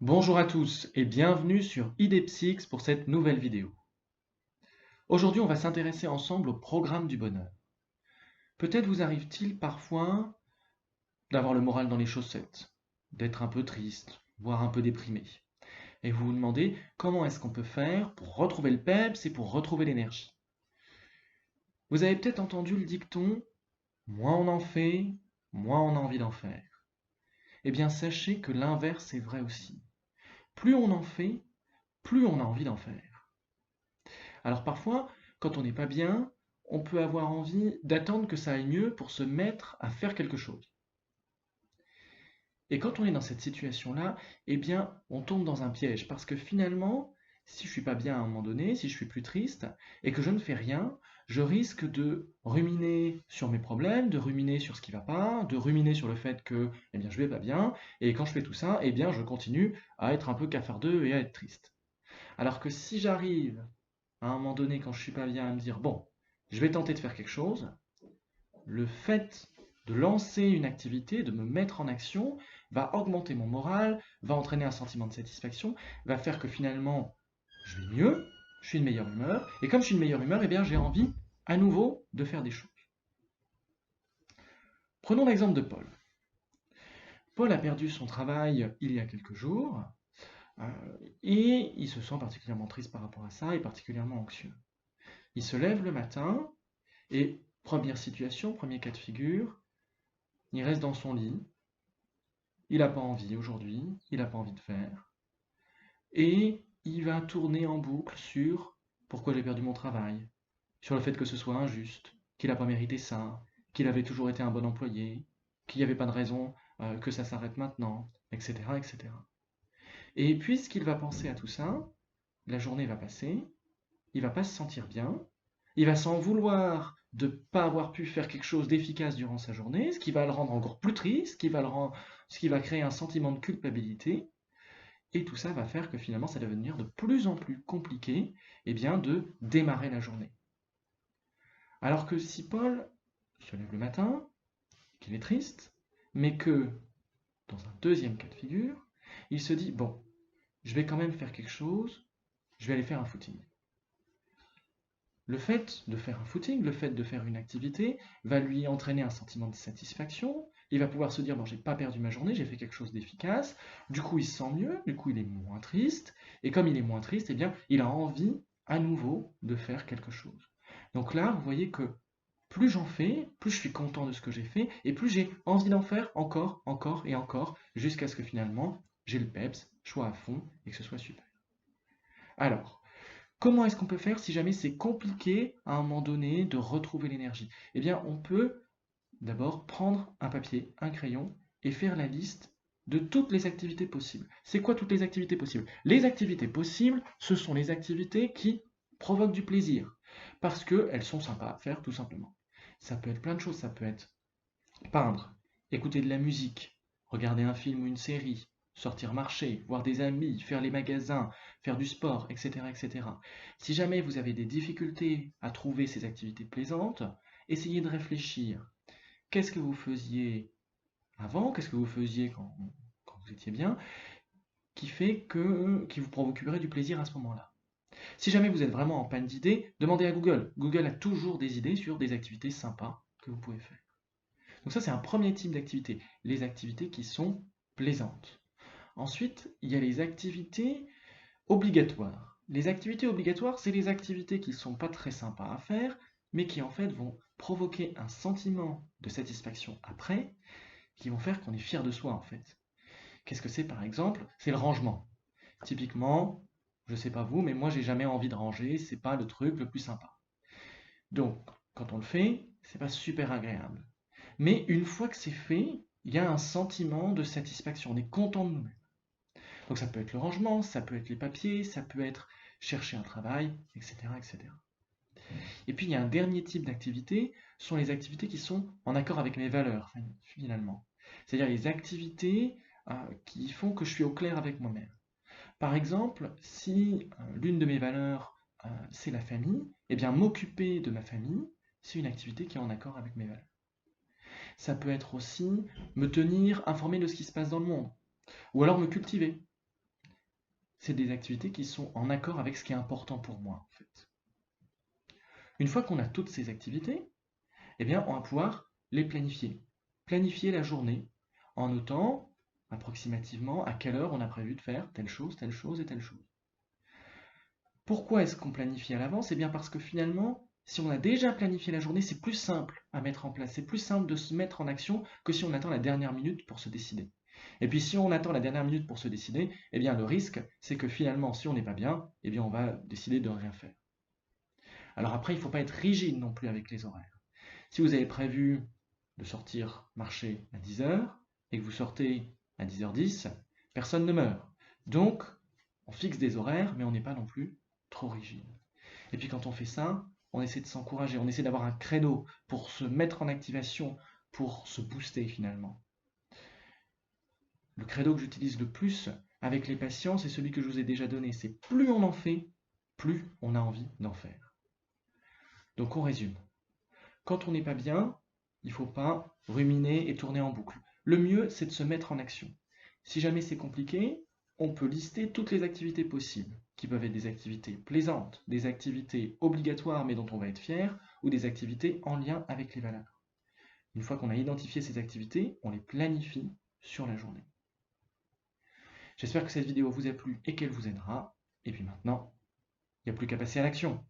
Bonjour à tous et bienvenue sur IDPSYX pour cette nouvelle vidéo. Aujourd'hui, on va s'intéresser ensemble au programme du bonheur. Peut-être vous arrive-t-il parfois d'avoir le moral dans les chaussettes, d'être un peu triste, voire un peu déprimé. Et vous vous demandez comment est-ce qu'on peut faire pour retrouver le peps et pour retrouver l'énergie. Vous avez peut-être entendu le dicton moins on en fait, moins on a envie d'en faire. Eh bien, sachez que l'inverse est vrai aussi. Plus on en fait, plus on a envie d'en faire. Alors parfois, quand on n'est pas bien, on peut avoir envie d'attendre que ça aille mieux pour se mettre à faire quelque chose. Et quand on est dans cette situation-là, eh bien, on tombe dans un piège parce que finalement, si je suis pas bien à un moment donné, si je suis plus triste et que je ne fais rien, je risque de ruminer sur mes problèmes, de ruminer sur ce qui va pas, de ruminer sur le fait que, eh bien, je vais pas bien. Et quand je fais tout ça, eh bien, je continue à être un peu cafardeux et à être triste. Alors que si j'arrive à un moment donné, quand je suis pas bien, à me dire, bon, je vais tenter de faire quelque chose, le fait de lancer une activité, de me mettre en action, va augmenter mon moral, va entraîner un sentiment de satisfaction, va faire que finalement, je vais mieux, je suis de meilleure humeur, et comme je suis de meilleure humeur, eh bien, j'ai envie à nouveau de faire des choses. Prenons l'exemple de Paul. Paul a perdu son travail il y a quelques jours, euh, et il se sent particulièrement triste par rapport à ça, et particulièrement anxieux. Il se lève le matin, et première situation, premier cas de figure, il reste dans son lit, il n'a pas envie aujourd'hui, il n'a pas envie de faire, et il va tourner en boucle sur pourquoi j'ai perdu mon travail, sur le fait que ce soit injuste, qu'il n'a pas mérité ça, qu'il avait toujours été un bon employé, qu'il n'y avait pas de raison que ça s'arrête maintenant, etc., etc. Et puisqu'il va penser à tout ça, la journée va passer, il va pas se sentir bien, il va s'en vouloir de ne pas avoir pu faire quelque chose d'efficace durant sa journée, ce qui va le rendre encore plus triste, ce qui va créer un sentiment de culpabilité, et tout ça va faire que finalement ça va devenir de plus en plus compliqué de démarrer la journée. Alors que si Paul se lève le matin, qu'il est triste, mais que dans un deuxième cas de figure, il se dit, bon, je vais quand même faire quelque chose, je vais aller faire un footing. Le fait de faire un footing, le fait de faire une activité, va lui entraîner un sentiment de satisfaction. Il va pouvoir se dire, bon, j'ai pas perdu ma journée, j'ai fait quelque chose d'efficace. Du coup, il se sent mieux, du coup, il est moins triste. Et comme il est moins triste, eh bien, il a envie à nouveau de faire quelque chose. Donc là, vous voyez que plus j'en fais, plus je suis content de ce que j'ai fait, et plus j'ai envie d'en faire encore, encore et encore, jusqu'à ce que finalement, j'ai le peps, je sois à fond et que ce soit super. Alors, comment est-ce qu'on peut faire si jamais c'est compliqué à un moment donné de retrouver l'énergie? Eh bien, on peut d'abord prendre un papier, un crayon et faire la liste de toutes les activités possibles. C'est quoi toutes les activités possibles? Les activités possibles, ce sont les activités qui provoquent du plaisir parce qu'elles sont sympas à faire tout simplement. Ça peut être plein de choses, ça peut être peindre, écouter de la musique, regarder un film ou une série, sortir marcher, voir des amis, faire les magasins, faire du sport, etc., etc. Si jamais vous avez des difficultés à trouver ces activités plaisantes, essayez de réfléchir. Qu'est-ce que vous faisiez avant? Qu'est-ce que vous faisiez quand vous étiez bien? Qui vous procurerait du plaisir à ce moment-là. Si jamais vous êtes vraiment en panne d'idées, demandez à Google. Google a toujours des idées sur des activités sympas que vous pouvez faire. Donc ça, c'est un premier type d'activité, les activités qui sont plaisantes. Ensuite, il y a les activités obligatoires. Les activités obligatoires, c'est les activités qui ne sont pas très sympas à faire, mais qui en fait vont provoquer un sentiment de satisfaction après, qui vont faire qu'on est fier de soi en fait. Qu'est-ce que c'est par exemple? C'est le rangement. Typiquement, je sais pas vous, mais moi j'ai jamais envie de ranger, c'est pas le truc le plus sympa. Donc, quand on le fait, c'est pas super agréable. Mais une fois que c'est fait, il y a un sentiment de satisfaction, on est content de nous-mêmes. Donc ça peut être le rangement, ça peut être les papiers, ça peut être chercher un travail, etc., etc. Et puis il y a un dernier type d'activité, ce sont les activités qui sont en accord avec mes valeurs, finalement. C'est-à-dire les activités qui font que je suis au clair avec moi-même. Par exemple, si l'une de mes valeurs, c'est la famille, eh bien m'occuper de ma famille, c'est une activité qui est en accord avec mes valeurs. Ça peut être aussi me tenir informé de ce qui se passe dans le monde, ou alors me cultiver. c'est des activités qui sont en accord avec ce qui est important pour moi, en fait. Une fois qu'on a toutes ces activités, eh bien, on va pouvoir les planifier. Planifier la journée en notant approximativement à quelle heure on a prévu de faire telle chose et telle chose. Pourquoi est-ce qu'on planifie à l'avance? Eh bien parce que finalement, si on a déjà planifié la journée, c'est plus simple à mettre en place, c'est plus simple de se mettre en action que si on attend la dernière minute pour se décider. Et puis si on attend la dernière minute pour se décider, eh bien le risque, c'est que finalement, si on n'est pas bien, eh bien on va décider de rien faire. Alors après, il ne faut pas être rigide non plus avec les horaires. Si vous avez prévu de sortir marcher à 10h et que vous sortez à 10h10, personne ne meurt. Donc, on fixe des horaires, mais on n'est pas non plus trop rigide. Et puis quand on fait ça, on essaie de s'encourager, on essaie d'avoir un créneau pour se mettre en activation, pour se booster finalement. Le credo que j'utilise le plus avec les patients, c'est celui que je vous ai déjà donné. C'est plus on en fait, plus on a envie d'en faire. Donc on résume. Quand on n'est pas bien, il ne faut pas ruminer et tourner en boucle. Le mieux, c'est de se mettre en action. Si jamais c'est compliqué, on peut lister toutes les activités possibles, qui peuvent être des activités plaisantes, des activités obligatoires mais dont on va être fier, ou des activités en lien avec les valeurs. Une fois qu'on a identifié ces activités, on les planifie sur la journée. J'espère que cette vidéo vous a plu et qu'elle vous aidera. Et puis maintenant, il n'y a plus qu'à passer à l'action.